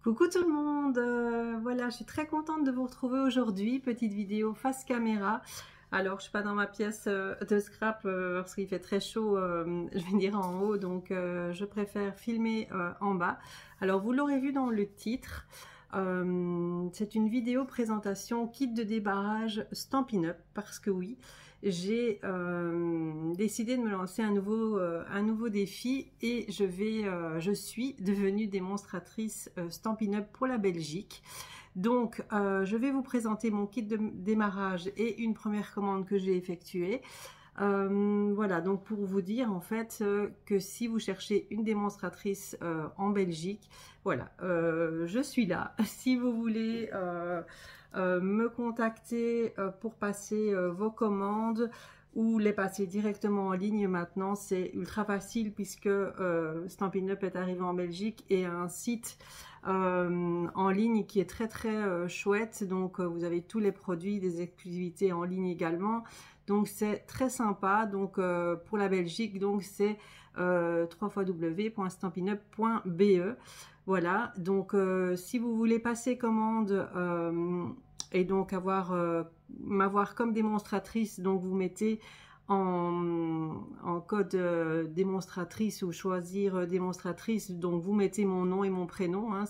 Coucou tout le monde, voilà, je suis très contente de vous retrouver aujourd'hui, petite vidéo face caméra. Alors, je suis pas dans ma pièce de scrap parce qu'il fait très chaud, je vais dire en haut, donc je préfère filmer en bas. Alors, vous l'aurez vu dans le titre, c'est une vidéo présentation kit de débarrage Stampin' Up, parce que oui, j'ai décidé de me lancer un nouveau défi et je suis devenue démonstratrice Stampin' Up pour la Belgique. Donc, je vais vous présenter mon kit de démarrage et une première commande que j'ai effectuée. Voilà, donc pour vous dire en fait que si vous cherchez une démonstratrice en Belgique, voilà, je suis là. Si vous voulez me contacter pour passer vos commandes ou les passer directement en ligne maintenant, c'est ultra facile puisque Stampin' Up est arrivé en Belgique et a un site en ligne qui est très chouette. Donc vous avez tous les produits, des exclusivités en ligne également. Donc c'est très sympa. Donc pour la Belgique, donc c'est www.stampinup.be. Voilà, donc si vous voulez passer commande et donc m'avoir comme démonstratrice, donc vous mettez en code démonstratrice ou choisir démonstratrice, donc vous mettez mon nom et mon prénom, hein,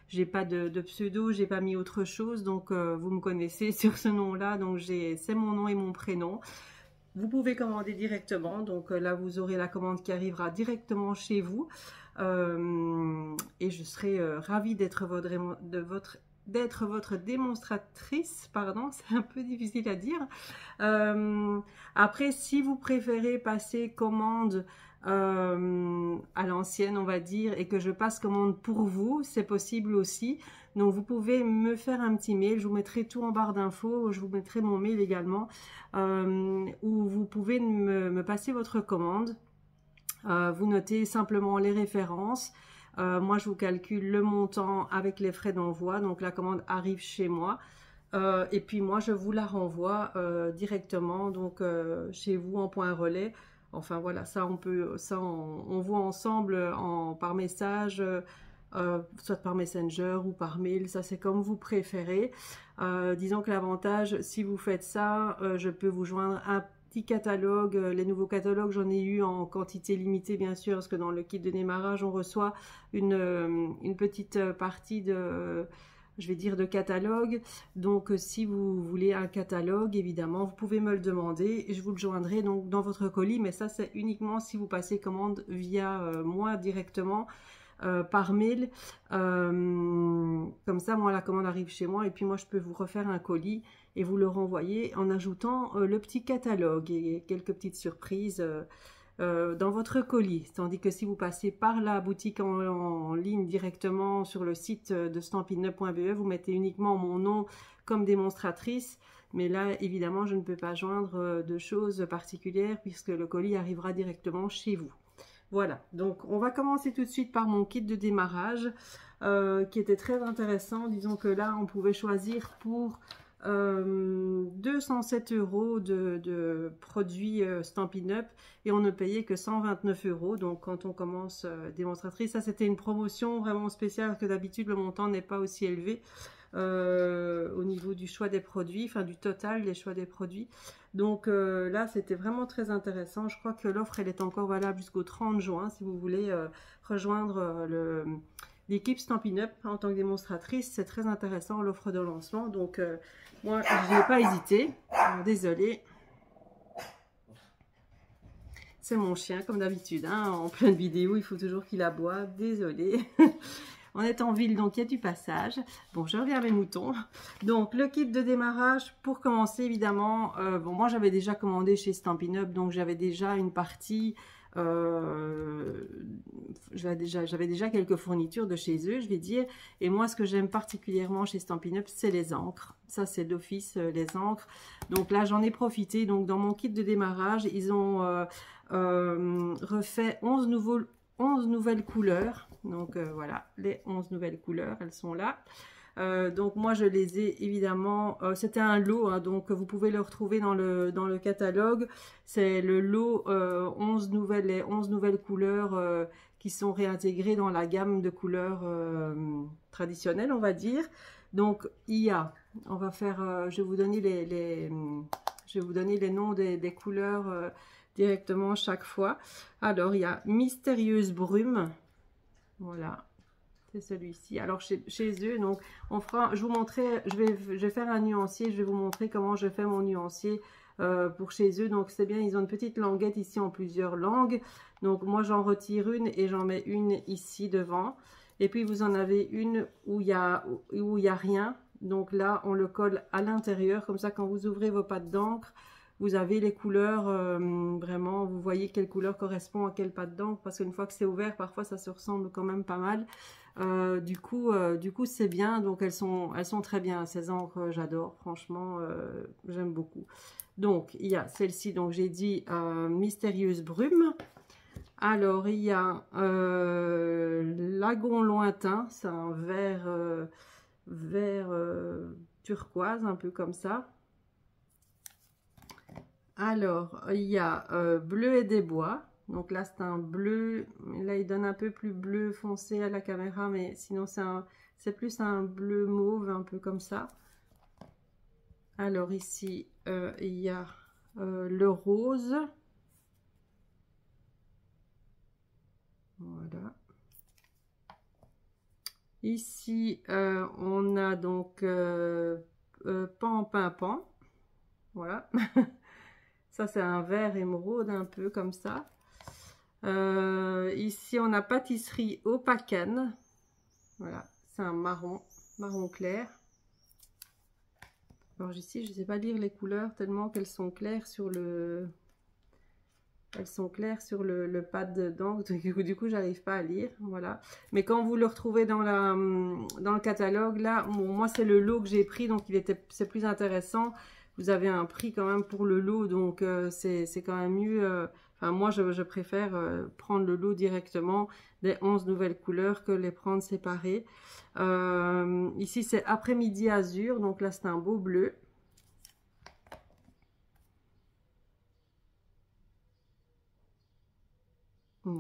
j'ai pas de pseudo, j'ai pas mis autre chose, donc vous me connaissez sur ce nom là, donc c'est mon nom et mon prénom. Vous pouvez commander directement, donc là vous aurez la commande qui arrivera directement chez vous et je serai ravie d'être votre démonstratrice, pardon, c'est un peu difficile à dire. Après, si vous préférez passer commande à l'ancienne, on va dire, et que je passe commande pour vous, c'est possible aussi. Donc vous pouvez me faire un petit mail, je vous mettrai tout en barre d'infos, je vous mettrai mon mail également, où vous pouvez me passer votre commande. Vous notez simplement les références. Moi, je vous calcule le montant avec les frais d'envoi. Donc, la commande arrive chez moi. Et puis, moi, je vous la renvoie directement donc chez vous en point relais. Enfin, voilà, ça, on voit ensemble par message, soit par Messenger ou par mail. Ça, c'est comme vous préférez. Disons que l'avantage, si vous faites ça, je peux vous joindre un petit catalogue. Les nouveaux catalogues, j'en ai eu en quantité limitée bien sûr, parce que dans le kit de démarrage on reçoit une petite partie de, je vais dire, de catalogue. Donc si vous voulez un catalogue, évidemment vous pouvez me le demander et je vous le joindrai donc dans votre colis, mais ça c'est uniquement si vous passez commande via moi directement. Par mail, comme ça moi la commande arrive chez moi et puis moi je peux vous refaire un colis et vous le renvoyer en ajoutant le petit catalogue et quelques petites surprises dans votre colis. Tandis que si vous passez par la boutique en ligne directement sur le site de stampinup.be, vous mettez uniquement mon nom comme démonstratrice, mais là évidemment je ne peux pas joindre de choses particulières puisque le colis arrivera directement chez vous. Voilà, donc on va commencer tout de suite par mon kit de démarrage qui était très intéressant. Disons que là, on pouvait choisir pour 207 € de produits Stampin' Up et on ne payait que 129 €. Donc quand on commence démonstratrice, ça c'était une promotion vraiment spéciale parce que d'habitude le montant n'est pas aussi élevé. Au niveau du choix des produits, enfin du total des choix des produits. Donc là c'était vraiment très intéressant. Je crois que l'offre elle est encore valable jusqu'au 30 juin si vous voulez rejoindre l'équipe Stampin' Up en tant que démonstratrice. C'est très intéressant l'offre de lancement, donc moi je n'ai pas hésité. Désolée, c'est mon chien comme d'habitude, hein, en pleine vidéo il faut toujours qu'il aboie, désolée. On est en ville, donc il y a du passage. Bon, je reviens à mes moutons. Donc, le kit de démarrage, pour commencer, évidemment, bon, moi, j'avais déjà commandé chez Stampin' Up, donc j'avais déjà une partie, j'avais déjà quelques fournitures de chez eux, je vais dire. Et moi, ce que j'aime particulièrement chez Stampin' Up, c'est les encres. Ça, c'est d'office, les encres. Donc là, j'en ai profité. Donc, dans mon kit de démarrage, ils ont refait 11 nouvelles couleurs. Donc voilà, les 11 nouvelles couleurs, elles sont là. Donc moi je les ai évidemment, c'était un lot, hein, donc vous pouvez le retrouver dans le catalogue. C'est le lot les 11 nouvelles couleurs qui sont réintégrés dans la gamme de couleurs traditionnelles, on va dire. Donc il y a, on va faire, je vais vous donner je vais vous donner les noms des couleurs directement chaque fois. Alors il y a Mystérieuse Brume, voilà, c'est celui-ci. Alors chez eux, donc on fera, je vous montrerai, je vais faire un nuancier, je vais vous montrer comment je fais mon nuancier pour chez eux. Donc c'est bien, ils ont une petite languette ici en plusieurs langues. Donc moi j'en retire une et j'en mets une ici devant. Et puis vous en avez une où il y a rien. Donc là on le colle à l'intérieur, comme ça quand vous ouvrez vos pattes d'encre, vous avez les couleurs, vraiment, vous voyez quelle couleur correspond à quelle pâte d'encre, parce qu'une fois que c'est ouvert, parfois ça se ressemble quand même pas mal. Du coup c'est bien, donc elles sont très bien, ces encres, j'adore, franchement, j'aime beaucoup. Donc il y a celle-ci, donc j'ai dit Mystérieuse Brume. Alors il y a Lagon Lointain, c'est un vert turquoise, un peu comme ça. Alors, il y a Bleu et des bois. Donc là, c'est un bleu. Là, il donne un peu plus bleu foncé à la caméra, mais sinon, c'est plus un bleu mauve, un peu comme ça. Alors ici, il y a le rose. Voilà. Ici, on a donc Pan Pimpant. Voilà. Ça, c'est un vert émeraude, un peu comme ça. Ici, on a Pâtisserie au Pacane. Voilà, c'est un marron clair. Alors ici, je ne sais pas lire les couleurs tellement qu'elles sont claires sur le... pad d'encre. Du coup, j'arrive pas à lire. Voilà. Mais quand vous le retrouvez dans le catalogue, là, bon, moi, c'est le lot que j'ai pris, donc c'est plus intéressant. Vous avez un prix quand même pour le lot, donc c'est quand même mieux. Enfin, moi, je préfère prendre le lot directement des 11 nouvelles couleurs que les prendre séparées. Ici, c'est Après-midi Azur, donc là, c'est un beau bleu.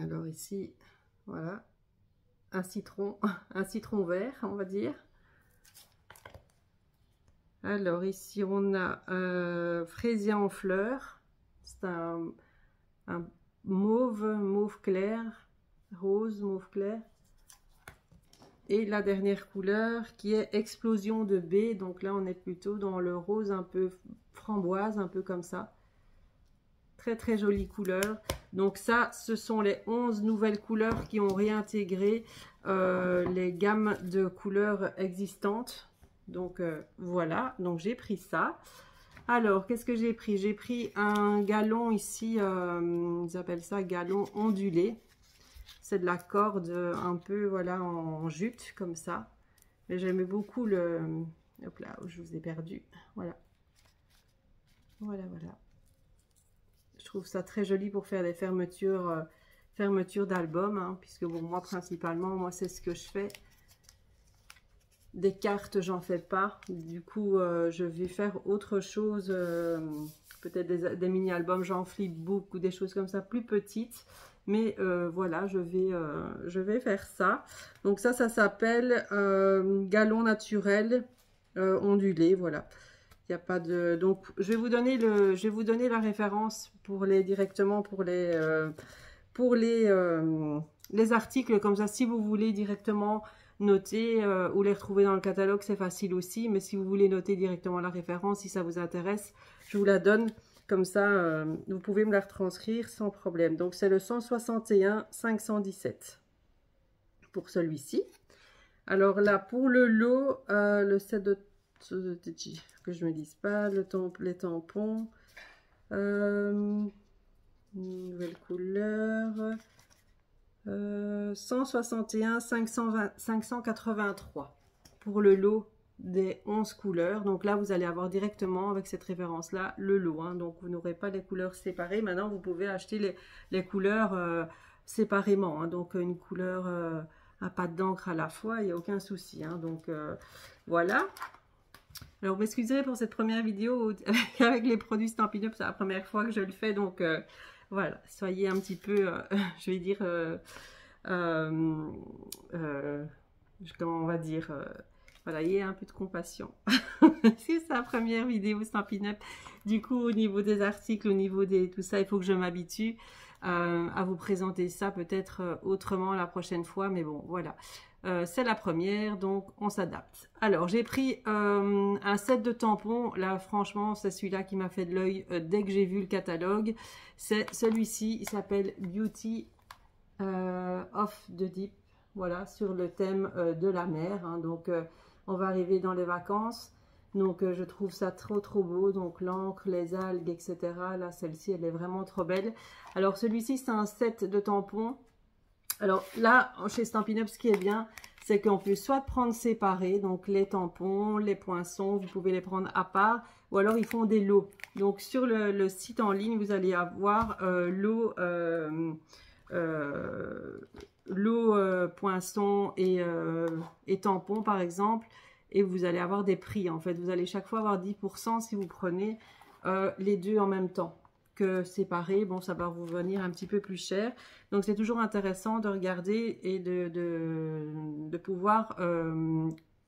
Alors ici, voilà, un citron vert, on va dire. Alors ici on a Fraisier en fleurs, c'est un mauve clair, rose, mauve clair. Et la dernière couleur qui est Explosion de baie, donc là on est plutôt dans le rose un peu framboise, un peu comme ça. Très très jolie couleur. Donc ça, ce sont les 11 nouvelles couleurs qui ont réintégré les gammes de couleurs existantes. Donc voilà, donc j'ai pris ça. Alors, qu'est-ce que j'ai pris? J'ai pris un galon ici, ils appellent ça galon ondulé. C'est de la corde un peu, voilà, en jute, comme ça. Mais j'aimais beaucoup le... Hop là, je vous ai perdu. Voilà. Voilà. Je trouve ça très joli pour faire des fermetures d'albums, hein, puisque bon, moi, principalement, moi, c'est ce que je fais. Des cartes, j'en fais pas. Du coup, je vais faire autre chose. Peut-être des mini-albums, j'en flipbook ou des choses comme ça, plus petites. Mais voilà, je vais faire ça. Donc ça s'appelle galon naturel ondulé. Voilà. Il n'y a pas de... Donc, je vais vous donner la référence directement pour les articles. Comme ça, si vous voulez directement noter ou les retrouver dans le catalogue, c'est facile aussi. Mais si vous voulez noter directement la référence, si ça vous intéresse, je vous la donne. Comme ça, vous pouvez me la retranscrire sans problème. Donc, c'est le 161 517 pour celui-ci. Alors là, pour le lot, le set de... que je me dise pas, les tampons, nouvelle couleur, 161 583 pour le lot des 11 couleurs. Donc là, vous allez avoir directement avec cette référence là le lot, hein. Donc vous n'aurez pas les couleurs séparées. Maintenant, vous pouvez acheter les couleurs séparément, hein. Donc une couleur à pâte d'encre à la fois, il n'y a aucun souci, hein. Donc voilà. Alors, vous m'excuserez pour cette première vidéo avec les produits Stampin' Up, c'est la première fois que je le fais, donc voilà, soyez un petit peu, je vais dire, comment on va dire, voilà, il y a un peu de compassion. C'est sa première vidéo Stampin' Up. Du coup, au niveau des articles, au niveau des tout ça, il faut que je m'habitue à vous présenter ça peut-être autrement la prochaine fois. Mais bon, voilà. C'est la première, donc on s'adapte. Alors, j'ai pris un set de tampons. Là, franchement, c'est celui-là qui m'a fait de l'œil dès que j'ai vu le catalogue. C'est celui-ci, il s'appelle Beauty of the Deep. Voilà, sur le thème de la mer. Hein, donc, on va arriver dans les vacances. Donc, je trouve ça trop beau. Donc, l'encre, les algues, etc. Là, celle-ci, elle est vraiment trop belle. Alors, celui-ci, c'est un set de tampons. Alors, là, chez Stampin' Up, ce qui est bien, c'est qu'on peut soit prendre séparés. Donc, les tampons, les poinçons, vous pouvez les prendre à part. Ou alors, ils font des lots. Donc, sur le site en ligne, vous allez avoir lot poinçons et tampons par exemple, et vous allez avoir des prix en fait. Vous allez chaque fois avoir 10% si vous prenez les deux en même temps que séparés. Bon, ça va vous venir un petit peu plus cher, donc c'est toujours intéressant de regarder et de pouvoir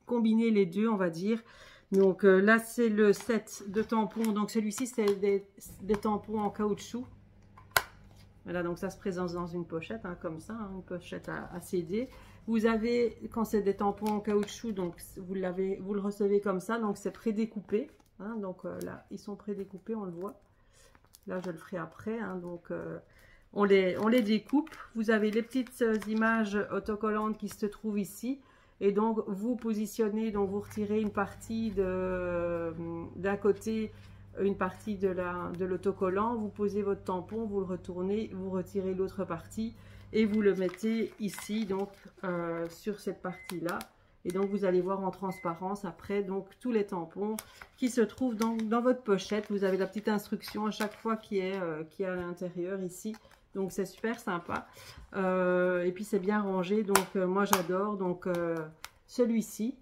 combiner les deux, on va dire. Donc là c'est le set de tampons, donc celui-ci c'est des tampons en caoutchouc. Voilà, donc ça se présente dans une pochette, hein, comme ça, hein, une pochette à CD. Vous avez, quand c'est des tampons en caoutchouc, donc vous le recevez comme ça, donc c'est prédécoupé. Hein, donc là, ils sont prédécoupés, on le voit. Là, je le ferai après. Hein, donc on les découpe. Vous avez les petites images autocollantes qui se trouvent ici. Et donc, vous positionnez, donc vous retirez une partie d'un côté, une partie de l'autocollant, vous posez votre tampon, vous le retournez, vous retirez l'autre partie et vous le mettez ici, donc sur cette partie-là. Et donc, vous allez voir en transparence après, donc tous les tampons qui se trouvent dans votre pochette. Vous avez la petite instruction à chaque fois qui est à l'intérieur ici. Donc, c'est super sympa. Et puis, c'est bien rangé. Donc, moi, j'adore. Donc, celui-ci.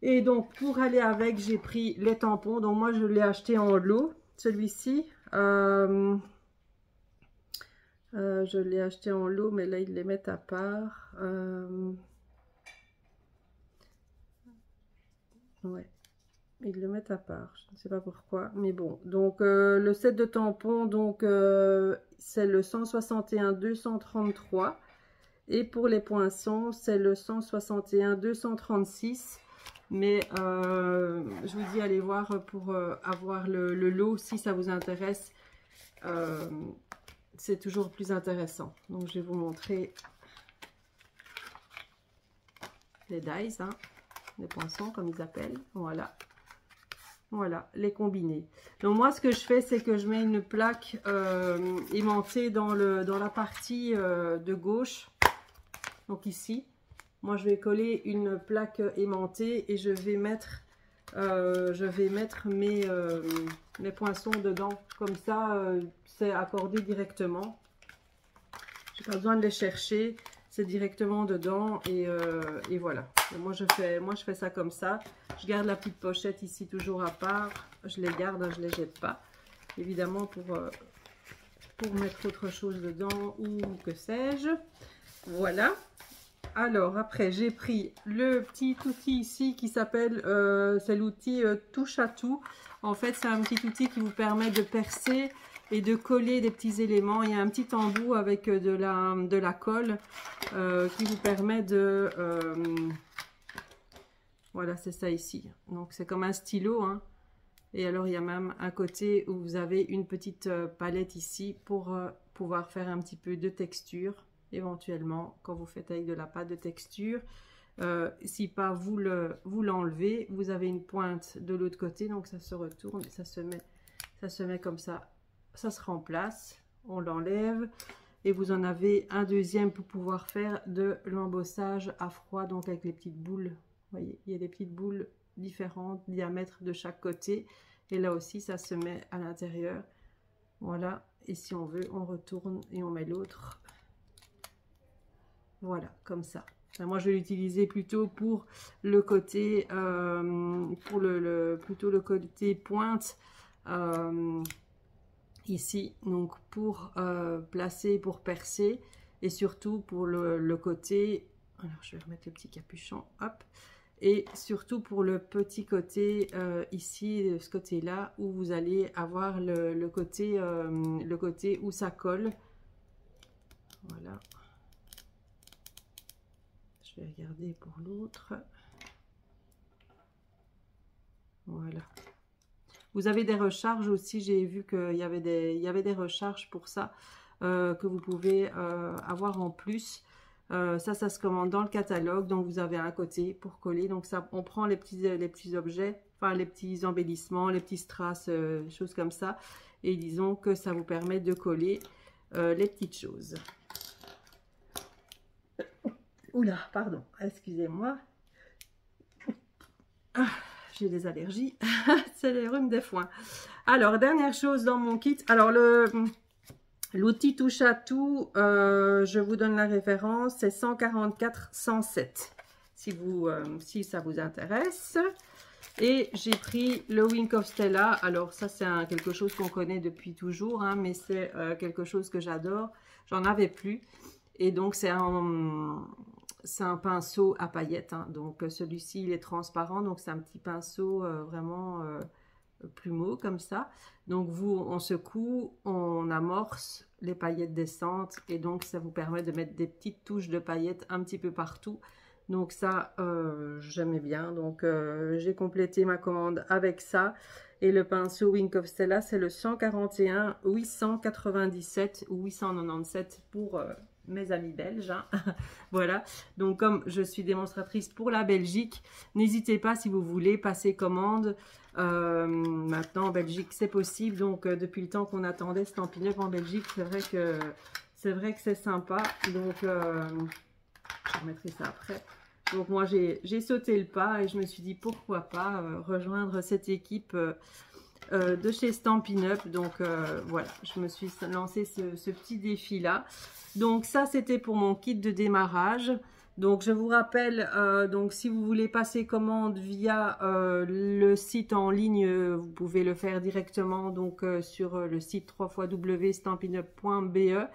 Et donc, pour aller avec, j'ai pris les tampons. Donc, moi, je l'ai acheté en lot. Celui-ci. Je l'ai acheté en lot, mais là, ils les mettent à part. Ouais. Ils le mettent à part. Je ne sais pas pourquoi. Mais bon. Donc, le set de tampons, donc, c'est le 161-233. Et pour les poinçons, c'est le 161-236. Mais je vous dis, allez voir pour avoir le lot si ça vous intéresse. C'est toujours plus intéressant. Donc, je vais vous montrer les dies, hein, les poinçons comme ils appellent. Voilà. Voilà, les combinés. Donc, moi, ce que je fais, c'est que je mets une plaque aimantée dans la partie de gauche. Donc, ici. Moi, je vais coller une plaque aimantée et je vais mettre mes poinçons dedans. Comme ça, c'est accordé directement. J'ai pas besoin de les chercher. C'est directement dedans et voilà. Et moi, je fais ça comme ça. Je garde la petite pochette ici toujours à part. Je les garde, hein, je les jette pas. Évidemment, pour mettre autre chose dedans ou que sais-je. Voilà. Alors, après, j'ai pris le petit outil ici qui s'appelle, c'est l'outil touche à tout. En fait, c'est un petit outil qui vous permet de percer et de coller des petits éléments. Il y a un petit embout avec de la colle qui vous permet de... voilà, c'est ça ici. Donc, c'est comme un stylo, hein. Et alors, il y a même un côté où vous avez une petite palette ici pour pouvoir faire un petit peu de texture. Éventuellement, quand vous faites avec de la pâte de texture, si pas vous l'enlevez, vous avez une pointe de l'autre côté, donc ça se retourne, ça se met comme ça, ça se remplace, on l'enlève et vous en avez un deuxième pour pouvoir faire de l'embossage à froid, donc avec les petites boules. Vous voyez, il y a des petites boules différentes, diamètre de chaque côté, et là aussi ça se met à l'intérieur. Voilà, et si on veut, on retourne et on met l'autre. Voilà, comme ça. Enfin, moi, je vais l'utiliser plutôt pour le côté, plutôt le côté pointe ici. Donc, pour placer, pour percer. et surtout pour le côté, alors je vais remettre le petit capuchon, hop, et surtout pour le petit côté ici, ce côté-là, où vous allez avoir le côté où ça colle. Voilà. Je vais regarder pour l'autre. Voilà. Vous avez des recharges aussi, j'ai vu qu'il y avait des recharges pour ça, que vous pouvez avoir en plus. Ça se commande dans le catalogue, donc vous avez un côté pour coller. Donc ça, on prend les petits objets, enfin les petits embellissements, les petits strass, choses comme ça. Et disons que ça vous permet de coller les petites choses. Oula, pardon, excusez-moi. Ah, j'ai des allergies, c'est les rhumes des foins. Alors, dernière chose dans mon kit. Alors, l'outil touche à tout, je vous donne la référence, c'est 144-107, si ça vous intéresse. Et j'ai pris le Wink of Stella. Alors, ça, c'est quelque chose qu'on connaît depuis toujours, hein, mais c'est quelque chose que j'adore. J'en avais plus. Et donc, c'est un pinceau à paillettes, hein. Donc celui-ci il est transparent, donc c'est un petit pinceau vraiment plumeau comme ça. Donc on secoue, on amorce les paillettes descentes et donc ça vous permet de mettre des petites touches de paillettes un petit peu partout. Donc ça j'aimais bien, donc j'ai complété ma commande avec ça. Et le pinceau Wink of Stella, c'est le 141 897 ou 897 pour mes amis belges, hein. Voilà, donc comme je suis démonstratrice pour la Belgique, n'hésitez pas si vous voulez passer commande. Maintenant en Belgique c'est possible, donc depuis le temps qu'on attendait Stampin' Up en Belgique, c'est vrai que c'est sympa. Donc je remettrai ça après. Donc moi j'ai sauté le pas et je me suis dit pourquoi pas rejoindre cette équipe de chez Stampin' Up. Donc voilà, je me suis lancé ce petit défi là. Donc ça c'était pour mon kit de démarrage. Donc je vous rappelle, donc si vous voulez passer commande via le site en ligne, vous pouvez le faire directement donc sur le site www.stampinup.be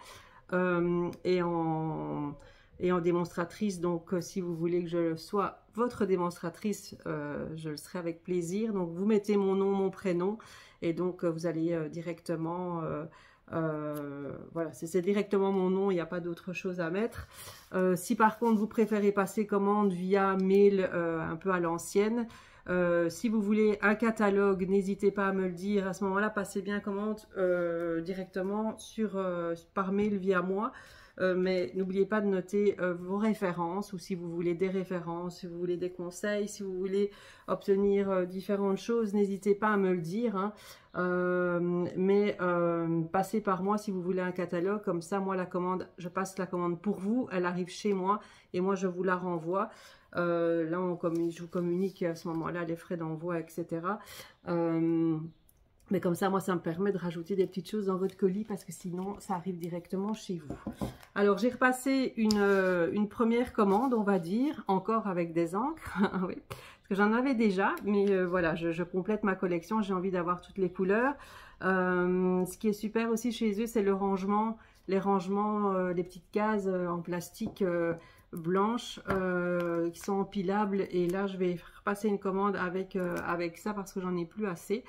et en démonstratrice. Donc si vous voulez que je sois votre démonstratrice, je le serai avec plaisir. Donc vous mettez mon nom, mon prénom et donc vous allez directement voilà, c'est directement mon nom, il n'y a pas d'autre chose à mettre. Si par contre vous préférez passer commande via mail un peu à l'ancienne, si vous voulez un catalogue, n'hésitez pas à me le dire. À ce moment-là, passez bien commande directement par mail via moi. Mais n'oubliez pas de noter vos références, ou si vous voulez des références, si vous voulez des conseils, si vous voulez obtenir différentes choses, n'hésitez pas à me le dire, hein. Mais passez par moi si vous voulez un catalogue, comme ça moi la commande, je passe la commande pour vous, elle arrive chez moi et moi je vous la renvoie. Là je vous communique à ce moment-là les frais d'envoi, etc. Mais comme ça, moi, ça me permet de rajouter des petites choses dans votre colis parce que sinon, ça arrive directement chez vous. Alors, j'ai repassé une première commande, on va dire, encore avec des encres. Oui, parce que j'en avais déjà, mais voilà, je complète ma collection. J'ai envie d'avoir toutes les couleurs. Ce qui est super aussi chez eux, c'est le rangement, les rangements, les petites cases en plastique blanches qui sont empilables. Et là, je vais repasser une commande avec ça parce que j'en ai plus assez.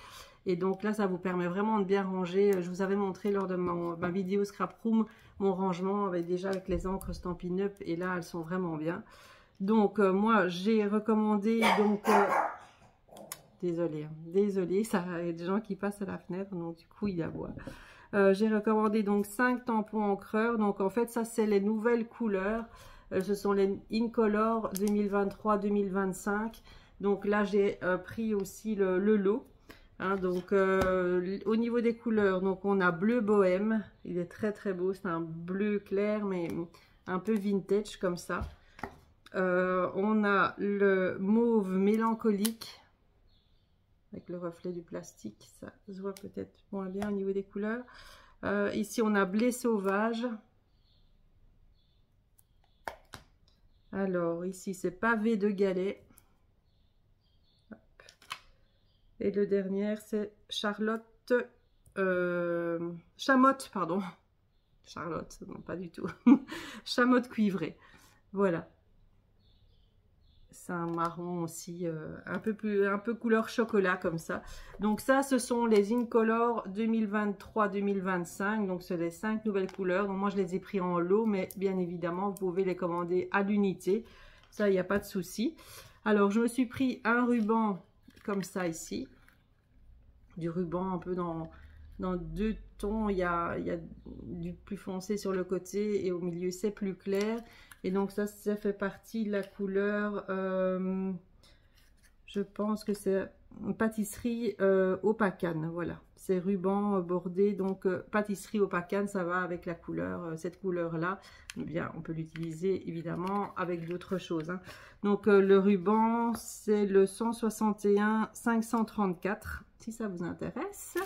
Et donc là, ça vous permet vraiment de bien ranger. Je vous avais montré lors de ma vidéo Scrap Room mon rangement avec les encres Stampin' Up. Et là, elles sont vraiment bien. Donc moi, j'ai recommandé donc... désolée, hein, désolée, il y a des gens qui passent à la fenêtre, donc du coup, il aboie. J'ai recommandé donc 5 tampons encreurs. Donc en fait, ça, c'est les nouvelles couleurs. Ce sont les Incolor 2023-2025. Donc là, j'ai pris aussi le lot. Hein, donc au niveau des couleurs, donc on a bleu bohème, il est très très beau, c'est un bleu clair mais un peu vintage comme ça. On a le mauve mélancolique avec le reflet du plastique, ça se voit peut-être moins bien au niveau des couleurs. Ici on a blé sauvage. Alors ici c'est pavé de galets. Et le dernier, c'est Chamotte, pardon. Charlotte, non pas du tout. Chamotte cuivrée. Voilà. C'est un marron aussi, un peu couleur chocolat comme ça. Donc ça, ce sont les Incolor 2023-2025. Donc c'est les 5 nouvelles couleurs. Donc moi, je les ai pris en lot, mais bien évidemment, vous pouvez les commander à l'unité. Ça, il n'y a pas de souci. Alors, je me suis pris un ruban comme ça ici. Du ruban un peu dans 2 tons. Il y a du plus foncé sur le côté et au milieu, c'est plus clair. Et donc ça fait partie de la couleur, je pense que c'est pâtisserie au pacane, voilà. C'est ruban bordé, donc pâtisserie au pacane, ça va avec la couleur, cette couleur-là. Bien, on peut l'utiliser évidemment avec d'autres choses, hein. Donc le ruban, c'est le 161 534, si ça vous intéresse.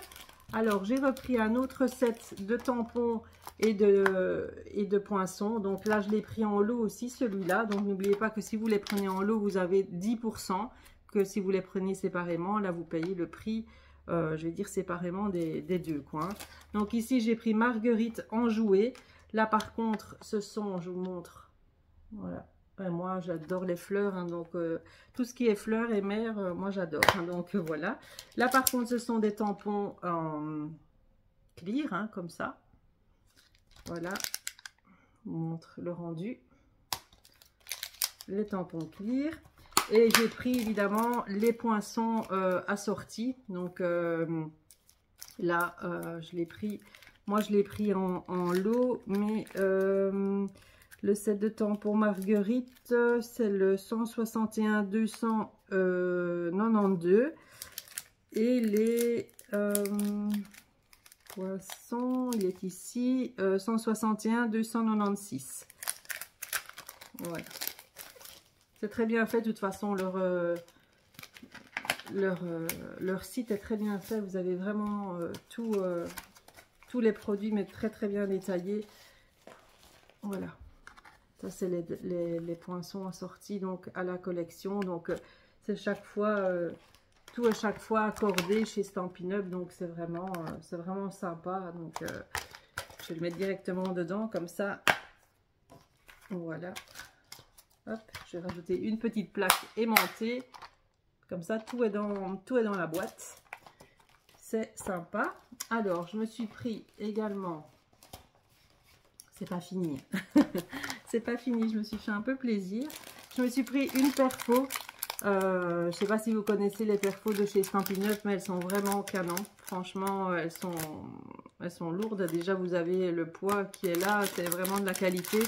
Alors, j'ai repris un autre set de tampons et de poinçons. Donc là, je l'ai pris en lot aussi, celui-là. Donc, n'oubliez pas que si vous les prenez en lot, vous avez 10%. Que si vous les prenez séparément, là, vous payez le prix, je vais dire séparément des deux, quoi, hein. Donc ici, j'ai pris Marguerite en jouet. Là, par contre, ce sont, je vous montre, voilà. Et moi, j'adore les fleurs, hein, donc tout ce qui est fleurs et mer, moi j'adore, hein, donc voilà. Là, par contre, ce sont des tampons en clear, hein, comme ça. Voilà, je vous montre le rendu. Les tampons clear. Et j'ai pris évidemment les poinçons assortis. Donc là, je l'ai pris, moi je l'ai pris en lot, mais le set de tampons Marguerite, c'est le 161 292. Et les poissons, il est ici, 161 296. Voilà. C'est très bien fait, de toute façon, leur site est très bien fait. Vous avez vraiment tous les produits, mais très très bien détaillés. Voilà. Ça, c'est les poinçons assortis donc à la collection. Donc, c'est chaque fois, tout à chaque fois accordé chez Stampin' Up. Donc, c'est vraiment sympa. Donc, je vais le mettre directement dedans, comme ça. Voilà. Hop, je vais rajouter une petite plaque aimantée. Comme ça, tout est dans la boîte. C'est sympa. Alors, je me suis pris également... C'est pas fini. C'est pas fini, je me suis fait un peu plaisir. Je me suis pris une perfo. Je sais pas si vous connaissez les perfos de chez Stampin' Up, mais elles sont vraiment canon. Franchement, elles sont lourdes. Déjà, vous avez le poids qui est là. C'est vraiment de la qualité.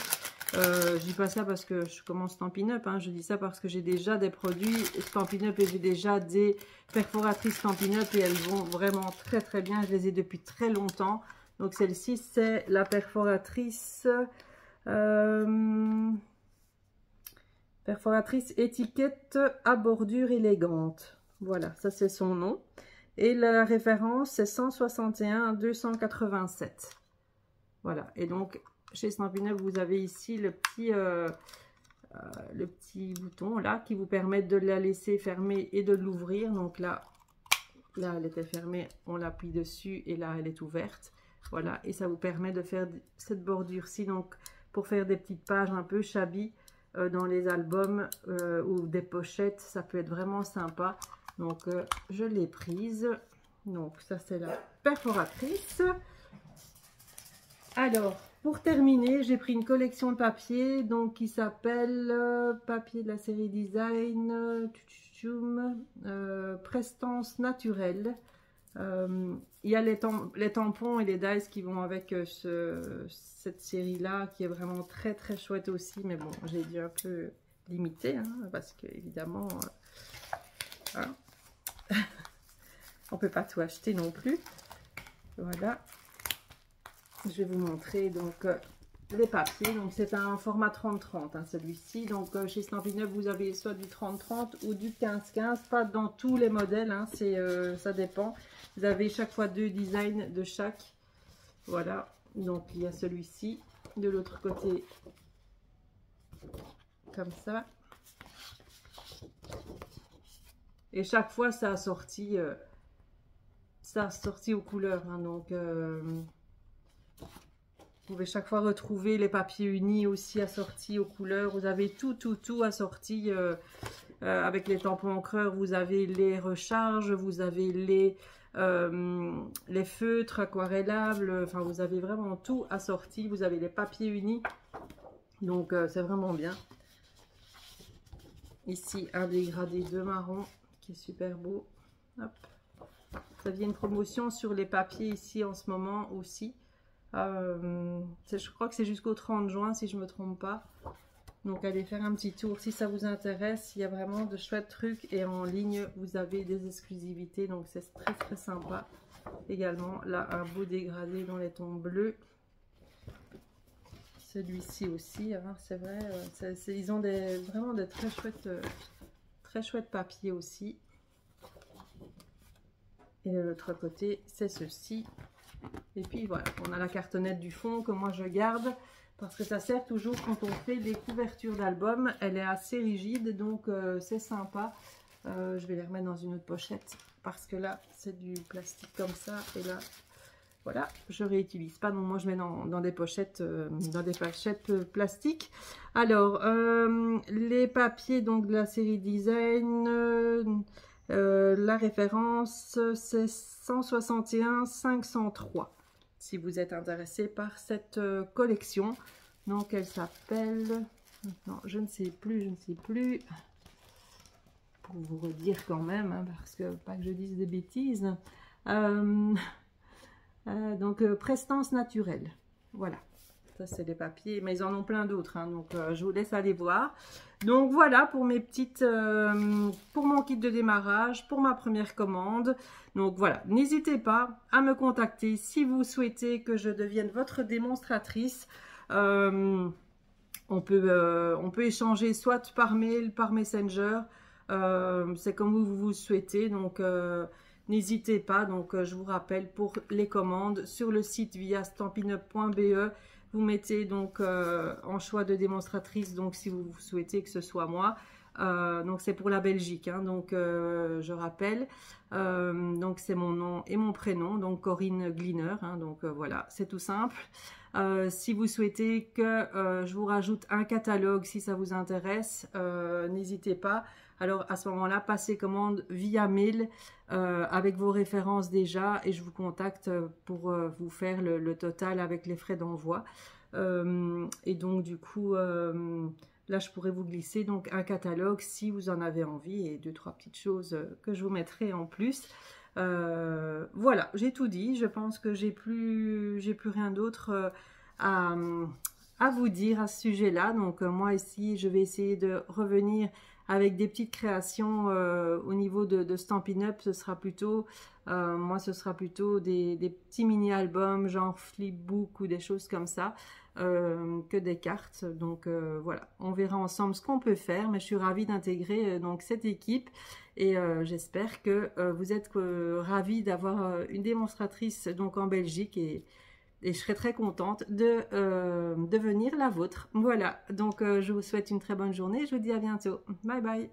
Je dis pas ça parce que je commence Stampin' Up, hein. Je dis ça parce que j'ai déjà des produits Stampin' Up et j'ai déjà des perforatrices Stampin' Up et elles vont vraiment très très bien. Je les ai depuis très longtemps. Donc celle-ci, c'est la perforatrice étiquette à bordure élégante. Voilà, ça c'est son nom. Et la référence, c'est 161 287. Voilà, et donc... Chez Stampin' Up, vous avez ici le petit bouton là qui vous permet de la laisser fermer et de l'ouvrir. Donc là, elle était fermée, on l'appuie dessus et là, elle est ouverte. Voilà, et ça vous permet de faire cette bordure-ci. Donc, pour faire des petites pages un peu shabby dans les albums ou des pochettes, ça peut être vraiment sympa. Donc, je l'ai prise. Donc, ça, c'est la perforatrice. Alors, pour terminer, j'ai pris une collection de papier donc qui s'appelle papier de la série Design Prestance naturelle. Il y a les tampons et les dies qui vont avec cette série-là qui est vraiment très très chouette aussi. Mais bon, j'ai dû un peu limiter, hein, parce que évidemment, hein, on peut pas tout acheter non plus. Voilà. Je vais vous montrer donc les papiers. Donc c'est un format 30-30, hein, celui-ci. Donc chez Stampin' Up, vous avez soit du 30-30 ou du 15-15. Pas dans tous les modèles, hein, ça dépend. Vous avez chaque fois 2 designs de chaque. Voilà. Donc il y a celui-ci. De l'autre côté, comme ça. Et chaque fois, ça a sorti aux couleurs. Hein, donc... pouvez chaque fois retrouver les papiers unis aussi assortis aux couleurs. Vous avez tout assorti avec les tampons encreurs. Vous avez les recharges, vous avez les feutres aquarellables. Enfin, vous avez vraiment tout assorti. Vous avez les papiers unis. Donc, c'est vraiment bien. Ici, un dégradé de marron qui est super beau. Hop. Ça vient une promotion sur les papiers ici en ce moment aussi. Je crois que c'est jusqu'au 30 juin si je ne me trompe pas. Donc allez faire un petit tour si ça vous intéresse. Il y a vraiment de chouettes trucs et en ligne vous avez des exclusivités. Donc c'est très sympa. Également là un beau dégradé dans les tons bleus. Celui-ci aussi, hein, c'est vrai. Ils ont vraiment de très chouettes papiers aussi. Et de l'autre côté, c'est ceci. Et puis voilà, on a la cartonnette du fond que moi je garde parce que ça sert toujours quand on fait des couvertures d'albums. Elle est assez rigide, donc c'est sympa. Je vais les remettre dans une autre pochette parce que là, c'est du plastique comme ça. Et là, voilà, je réutilise pas. Donc moi, je mets dans des pochettes plastiques. Alors, les papiers donc de la série Design... la référence c'est 161 503 si vous êtes intéressé par cette collection. Donc elle s'appelle, non je ne sais plus pour vous redire quand même hein, parce que pas que je dise des bêtises. Donc prestance naturelle, voilà. Ça, c'est des papiers, mais ils en ont plein d'autres, hein, donc je vous laisse aller voir. Donc voilà pour mes petites, pour mon kit de démarrage, pour ma première commande. Donc voilà, n'hésitez pas à me contacter si vous souhaitez que je devienne votre démonstratrice. On peut échanger soit par mail, par Messenger, c'est comme vous souhaitez. Donc n'hésitez pas. Donc je vous rappelle pour les commandes sur le site via stampinup.be. Vous mettez donc en choix de démonstratrice, donc si vous souhaitez que ce soit moi. Donc c'est pour la Belgique, hein, donc je rappelle. Donc c'est mon nom et mon prénom, donc Corinne Gliner, hein, donc voilà, c'est tout simple. Si vous souhaitez que je vous rajoute un catalogue, si ça vous intéresse, n'hésitez pas. Alors à ce moment-là, passez commande via mail avec vos références déjà et je vous contacte pour vous faire le total avec les frais d'envoi. Et donc du coup, là je pourrais vous glisser donc un catalogue si vous en avez envie et 2-3 petites choses que je vous mettrai en plus. Voilà, j'ai tout dit. Je pense que j'ai plus rien d'autre à vous dire à ce sujet-là. Donc moi ici, je vais essayer de revenir avec des petites créations au niveau de Stampin' Up. Ce sera plutôt, moi ce sera plutôt des petits mini-albums genre flipbook ou des choses comme ça que des cartes. Donc voilà, on verra ensemble ce qu'on peut faire, mais je suis ravie d'intégrer donc cette équipe et j'espère que vous êtes ravis d'avoir une démonstratrice donc en Belgique et je serai très contente de devenir la vôtre. Voilà, donc je vous souhaite une très bonne journée. Je vous dis à bientôt. Bye bye.